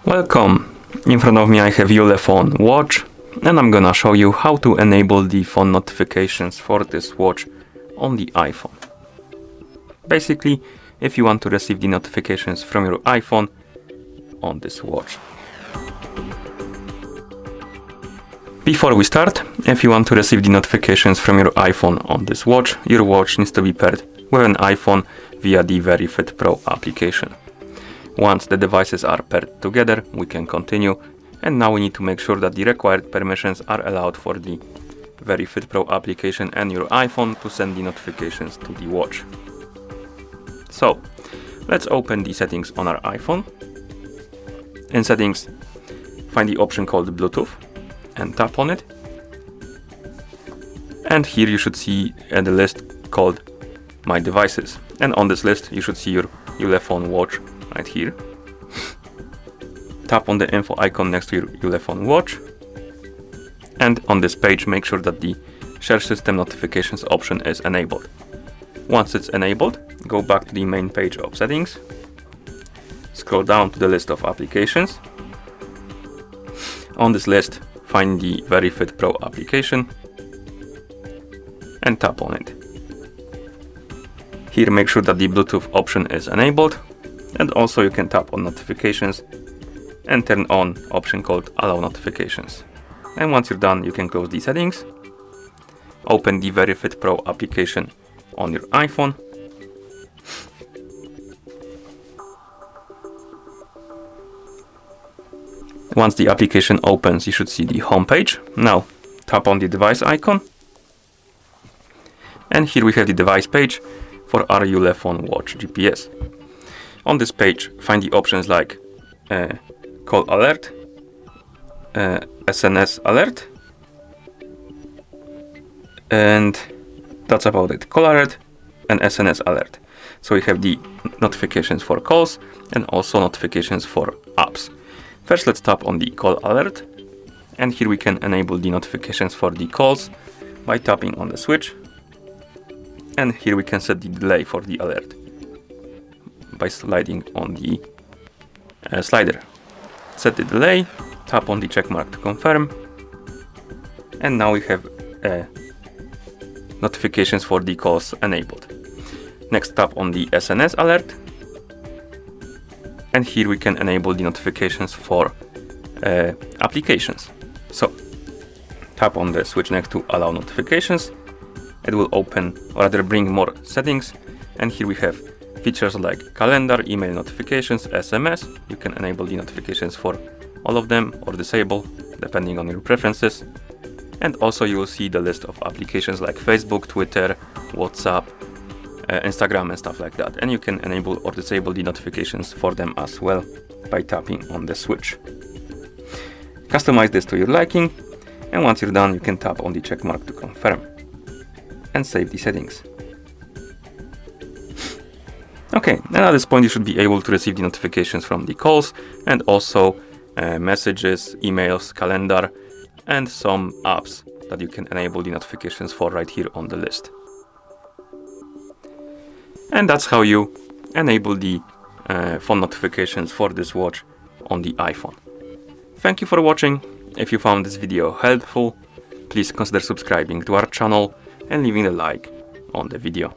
Welcome! In front of me I have ULEFONE watch, and I'm gonna show you how to enable the phone notifications for this watch on the iPhone. Basically, if you want to receive the notifications from your iPhone on this watch. Before we start, if you want to receive the notifications from your iPhone on this watch, your watch needs to be paired with an iPhone via the VeryFit Pro application. Once the devices are paired together, we can continue, and now we need to make sure that the required permissions are allowed for the VeryFit Pro application and your iPhone to send the notifications to the watch. So, let's open the settings on our iPhone. In settings, find the option called Bluetooth and tap on it. And here you should see the list called My Devices. And on this list, you should see your ULEFONE watch right here. Tap on the info icon next to your ULEFONE watch. And on this page, make sure that the Share System Notifications option is enabled. Once it's enabled, go back to the main page of settings. Scroll down to the list of applications. On this list, find the VeryFit Pro application and tap on it. Here, make sure that the Bluetooth option is enabled, and also you can tap on notifications and turn on option called Allow Notifications. And once you're done, you can close the settings, open the VeryFit Pro application on your iPhone, once the application opens, you should see the home page. Now, tap on the device icon. And here we have the device page for our ULEFONE watch GPS. On this page, find the options like Call Alert, SNS Alert, and that's about it. Call Alert and SNS Alert. So we have the notifications for calls and also notifications for apps. First, let's tap on the Call Alert, and here we can enable the notifications for the calls by tapping on the switch, and here we can set the delay for the alert by sliding on the slider. Set the delay, tap on the check mark to confirm, and now we have notifications for the calls enabled. Next, tap on the SNS alert, and here we can enable the notifications for applications. So, tap on the switch next to Allow Notifications. It will open, or rather bring more settings, and here we have features like calendar, email notifications, SMS. You can enable the notifications for all of them or disable depending on your preferences. And also you will see the list of applications like Facebook, Twitter, WhatsApp, Instagram and stuff like that. And you can enable or disable the notifications for them as well by tapping on the switch. Customize this to your liking, and once you're done, you can tap on the check mark to confirm and save the settings. Okay, and at this point you should be able to receive the notifications from the calls and also messages, emails, calendar, and some apps that you can enable the notifications for right here on the list. And that's how you enable the phone notifications for this watch on the iPhone. Thank you for watching. If you found this video helpful, please consider subscribing to our channel and leaving a like on the video.